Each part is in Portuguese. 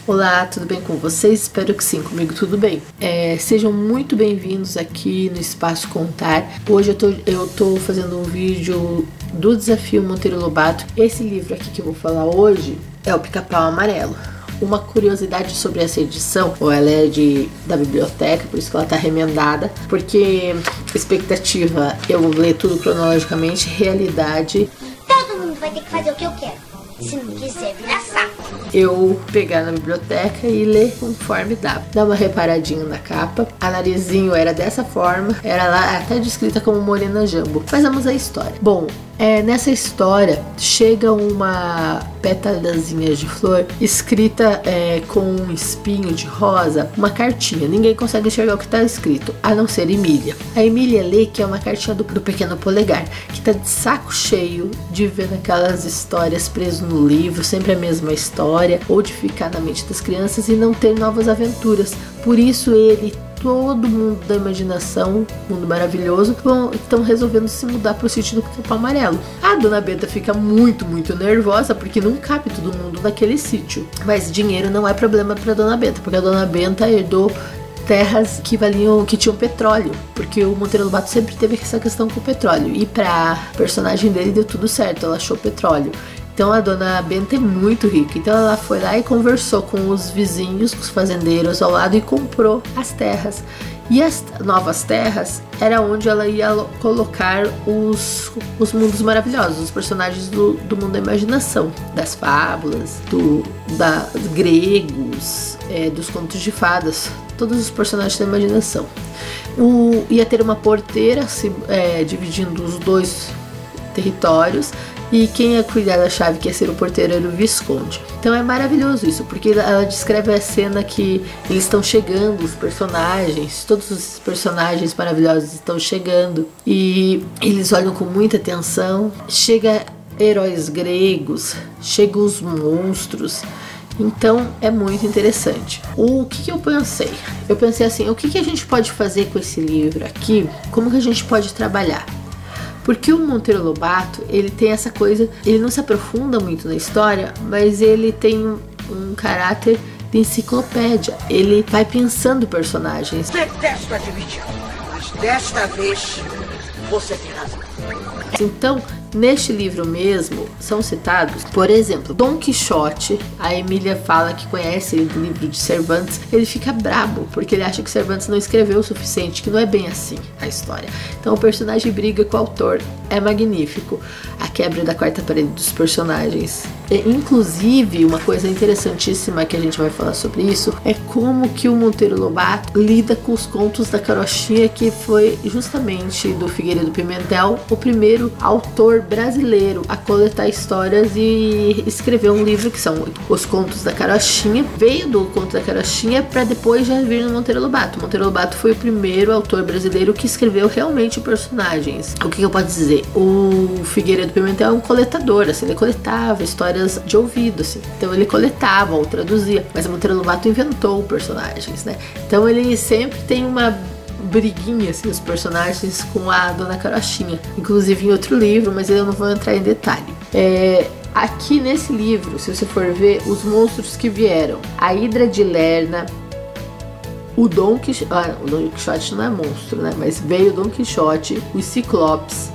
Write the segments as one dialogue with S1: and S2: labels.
S1: Olá, tudo bem com vocês? Espero que sim, comigo tudo bem. Sejam muito bem-vindos aqui no Espaço Contar. Hoje eu tô fazendo um vídeo do Desafio Monteiro Lobato. Esse livro aqui que eu vou falar hoje é o Pica-Pau Amarelo. Uma curiosidade sobre essa edição, ela é da biblioteca, por isso que ela tá remendada, porque expectativa eu ler tudo cronologicamente, realidade
S2: todo mundo vai ter que fazer o que eu quero, se não quiser virar saco.
S1: Eu pegar na biblioteca e ler conforme dá. Dá uma reparadinha na capa. A narizinho era dessa forma, era lá até descrita como Morena Jambo. Mas vamos à história. Bom, nessa história chega uma pétalazinha de flor escrita com um espinho de rosa, uma cartinha. Ninguém consegue enxergar o que está escrito, a não ser Emília. A Emília lê que é uma cartinha do pequeno polegar, que está de saco cheio de ver aquelas histórias preso no livro, sempre a mesma história, ou de ficar na mente das crianças e não ter novas aventuras. Por isso ele, todo mundo da imaginação, mundo maravilhoso, estão resolvendo se mudar para o sítio do Pica-Pau Amarelo. A Dona Benta fica muito nervosa porque não cabe todo mundo naquele sítio. Mas dinheiro não é problema para Dona Benta, porque a Dona Benta herdou terras que tinham petróleo, porque o Monteiro Lobato sempre teve essa questão com o petróleo, e pra personagem dele deu tudo certo, ela achou petróleo. Então a Dona Benta é muito rica, então ela foi lá e conversou com os vizinhos, com os fazendeiros ao lado e comprou as terras. E as novas terras era onde ela ia colocar os mundos maravilhosos, os personagens do mundo da imaginação, das fábulas, dos gregos, dos contos de fadas, todos os personagens da imaginação. Ia ter uma porteira dividindo os dois territórios, e quem ia cuidar da chave, que ia ser o porteiro, era o Visconde. Então é maravilhoso isso, porque ela descreve a cena que eles estão chegando, os personagens, todos os personagens maravilhosos estão chegando, e eles olham com muita atenção. Chega heróis gregos, chegam os monstros. Então é muito interessante. O que eu pensei? Eu pensei assim, o que a gente pode fazer com esse livro aqui? Como que a gente pode trabalhar? Porque o Monteiro Lobato, ele tem essa coisa, ele não se aprofunda muito na história, mas ele tem um caráter de enciclopédia. Ele vai pensando personagens.
S3: Detesto admitir, mas desta vez você tem razão.
S1: Então, neste livro mesmo, são citados, por exemplo, Dom Quixote. A Emília fala que conhece o livro de Cervantes. Ele fica brabo, porque ele acha que Cervantes não escreveu o suficiente, que não é bem assim a história. Então o personagem briga com o autor. É magnífico a quebra da quarta parede dos personagens. Inclusive, uma coisa interessantíssima que a gente vai falar sobre isso é como que o Monteiro Lobato lida com os contos da Carochinha, que foi justamente do Figueiredo Pimentel, o primeiro autor brasileiro a coletar histórias e escrever um livro que são os contos da Carochinha. Veio do conto da Carochinha para depois já vir no Monteiro Lobato. O Monteiro Lobato foi o primeiro autor brasileiro que escreveu realmente personagens. O que eu posso dizer? O Figueiredo Pimentel é um coletador, assim, ele coletava histórias de ouvido, assim. Então ele coletava ou traduzia, mas o Monteiro Lobato inventou personagens, né? Então ele sempre tem uma briguinha, assim, os personagens com a Dona Carochinha, inclusive em outro livro, mas eu não vou entrar em detalhe. Aqui nesse livro, se você for ver os monstros que vieram, a Hidra de Lerna, o Dom Quixote não é monstro, né? Mas veio o Dom Quixote, os Ciclopes,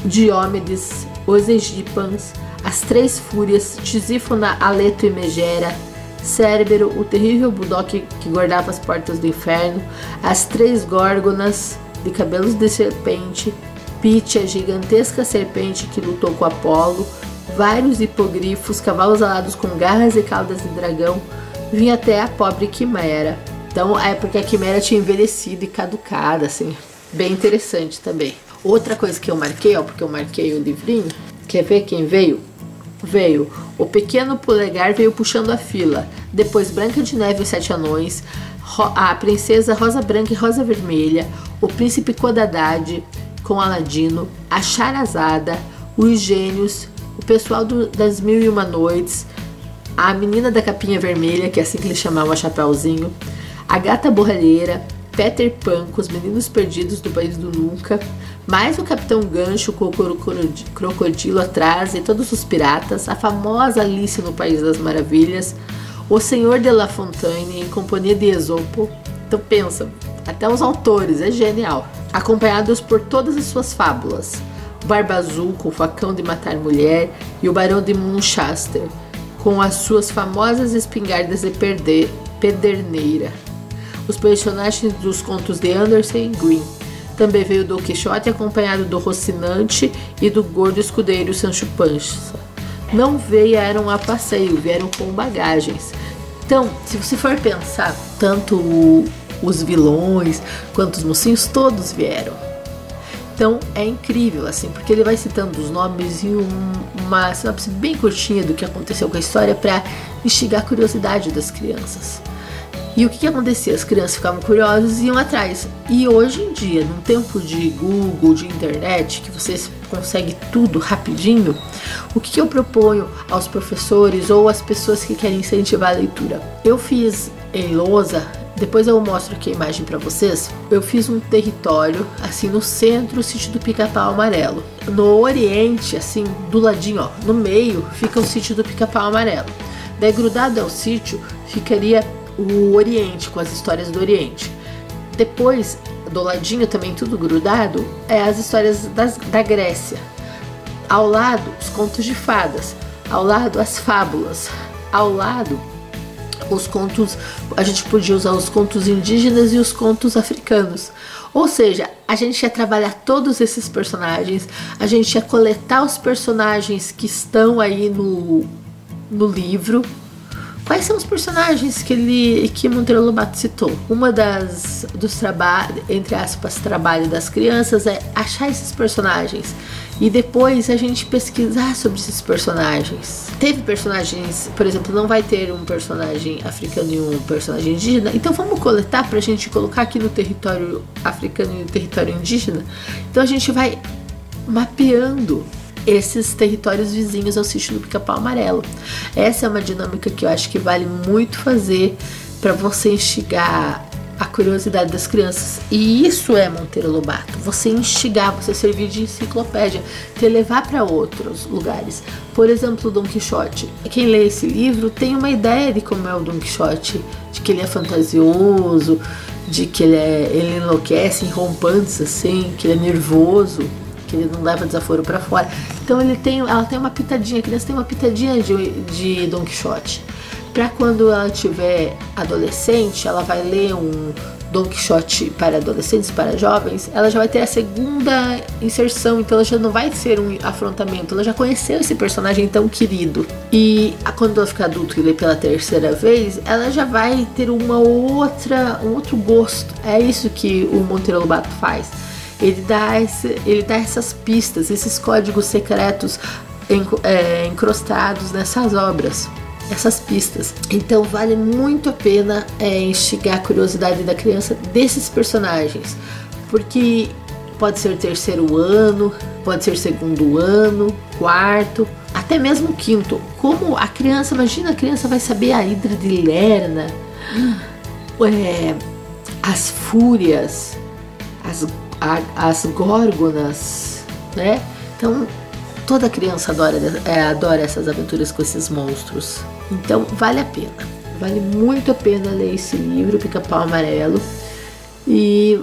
S1: Diomedes, os Egípans, as Três Fúrias, Tisífona, Aleto e Megera, Cérbero, o terrível Budok que guardava as portas do inferno, as Três Górgonas de cabelos de serpente, Pite, a gigantesca serpente que lutou com Apolo, vários hipogrifos, cavalos alados com garras e caudas de dragão, vinha até a pobre Quimera. Então é porque a Quimera tinha envelhecido e caducada, assim, bem interessante também. Outra coisa que eu marquei, porque eu marquei o livrinho, quer ver quem veio? Veio o Pequeno Polegar, veio puxando a fila. Depois Branca de Neve e os Sete Anões, a Princesa Rosa Branca e Rosa Vermelha, o Príncipe Codadad com Aladino, a Charazada, os Gênios, o pessoal das Mil e Uma Noites, a Menina da Capinha Vermelha, que é assim que ele chamava o Chapeuzinho, a Gata Borralheira, Peter Pan com os Meninos Perdidos do País do Nunca, mais o Capitão Gancho com o Crocodilo atrás e todos os piratas, a famosa Alice no País das Maravilhas, O Senhor de La Fontaine em companhia de Esopo. Então pensa, até os autores, é genial. Acompanhados por todas as suas fábulas. Barba Azul com o facão de matar mulher e o Barão de Munchausen com as suas famosas espingardas de pederneira. Os personagens dos contos de Andersen Green. Também veio Don Quixote acompanhado do Rocinante e do gordo escudeiro Sancho Panza. Não vieram a passeio, vieram com bagagens. Então, se você for pensar, tanto os vilões quanto os mocinhos, todos vieram. Então é incrível, assim, porque ele vai citando os nomes e uma sinopse bem curtinha do que aconteceu com a história para instigar a curiosidade das crianças. E o que acontecia? As crianças ficavam curiosas e iam atrás. E hoje em dia, num tempo de Google, de internet, que você consegue tudo rapidinho, o que eu proponho aos professores ou às pessoas que querem incentivar a leitura? Eu fiz em lousa, depois eu mostro aqui a imagem para vocês, eu fiz um território, assim, no centro, o sítio do Pica-Pau Amarelo. No oriente, assim, do ladinho, ó, no meio, fica o sítio do Pica-Pau Amarelo. Daí, grudado ao sítio, ficaria o Oriente, com as histórias do Oriente. Depois, do ladinho também, tudo grudado, é as histórias da Grécia. Ao lado, os contos de fadas. Ao lado, as fábulas. Ao lado, os contos, a gente podia usar os contos indígenas e os contos africanos. Ou seja, a gente ia trabalhar todos esses personagens, a gente ia coletar os personagens que estão aí no livro. Quais são os personagens que Monteiro Lobato citou? Uma dos trabalhos, entre aspas, trabalho das crianças é achar esses personagens e depois a gente pesquisar sobre esses personagens. Teve personagens, por exemplo, não vai ter um personagem africano e um personagem indígena, então vamos coletar pra gente colocar aqui no território africano e no território indígena. Então a gente vai mapeando esses territórios vizinhos ao sítio do Pica-Pau Amarelo. Essa é uma dinâmica que eu acho que vale muito fazer para você instigar a curiosidade das crianças. E isso é Monteiro Lobato, você instigar, você servir de enciclopédia, te levar para outros lugares. Por exemplo, Don Quixote. Quem lê esse livro tem uma ideia de como é o Don Quixote, de que ele é fantasioso, de que ele enlouquece em rompantes assim, que ele é nervoso, que ele não leva desaforo para fora. Então ela tem uma pitadinha, a criança tem uma pitadinha de Don Quixote. Para quando ela tiver adolescente, ela vai ler um Don Quixote para adolescentes, para jovens, ela já vai ter a segunda inserção, então ela já não vai ser um afrontamento, ela já conheceu esse personagem tão querido. E quando ela ficar adulta e ler pela terceira vez, ela já vai ter um outro gosto. É isso que o Monteiro Lobato faz. Ele dá essas pistas, esses códigos secretos encrostados nessas obras, essas pistas. Então vale muito a pena instigar a curiosidade da criança desses personagens, porque pode ser terceiro ano, pode ser segundo ano, quarto, até mesmo quinto. Como a criança, imagina, a criança vai saber a Hidra de Lerna, as fúrias, as górgonas, né? Então toda criança adora essas aventuras com esses monstros. Então vale a pena, vale muito a pena ler esse livro, Pica-Pau Amarelo, e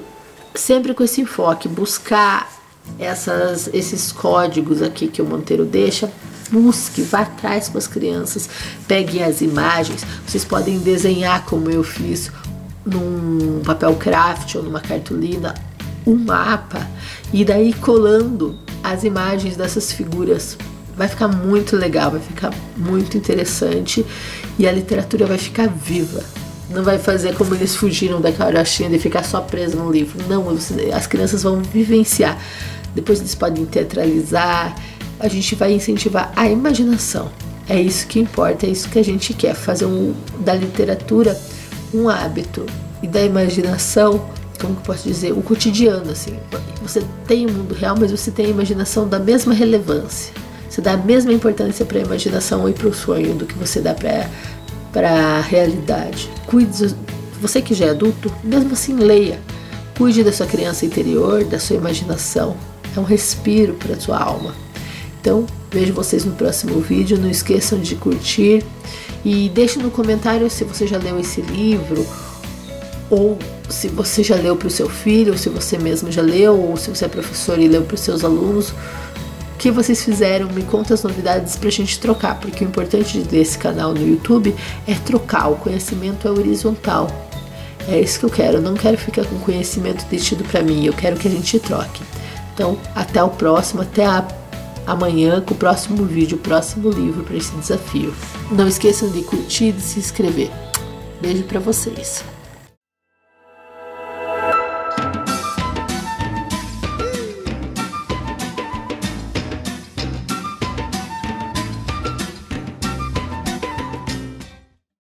S1: sempre com esse enfoque, buscar esses códigos aqui que o Monteiro deixa. Busque, vá atrás com as crianças, pegue as imagens. Vocês podem desenhar, como eu fiz, num papel craft ou numa cartolina, um mapa, e daí colando as imagens dessas figuras. Vai ficar muito legal, vai ficar muito interessante e a literatura vai ficar viva. Não vai fazer como eles fugiram da carochinha de ficar só preso no livro. Não, as crianças vão vivenciar. Depois eles podem teatralizar. A gente vai incentivar a imaginação. É isso que importa, é isso que a gente quer. Fazer da literatura um hábito e da imaginação, como que eu posso dizer, o cotidiano, assim. Você tem o mundo real, mas você tem a imaginação da mesma relevância. Você dá a mesma importância para a imaginação e para o sonho do que você dá para a realidade. Cuide, você que já é adulto, mesmo assim leia. Cuide da sua criança interior, da sua imaginação. É um respiro para a sua alma. Então, vejo vocês no próximo vídeo. Não esqueçam de curtir E deixe no comentário se você já leu esse livro, ou se você já leu para o seu filho, ou se você mesmo já leu, ou se você é professor e leu para os seus alunos. O que vocês fizeram, me conta as novidades pra gente trocar, porque o importante desse canal no YouTube é trocar, o conhecimento é horizontal. É isso que eu quero, eu não quero ficar com conhecimento detido pra mim, eu quero que a gente troque. Então, até o próximo, até amanhã com o próximo vídeo, o próximo livro para esse desafio. Não esqueçam de curtir e de se inscrever. Beijo pra vocês.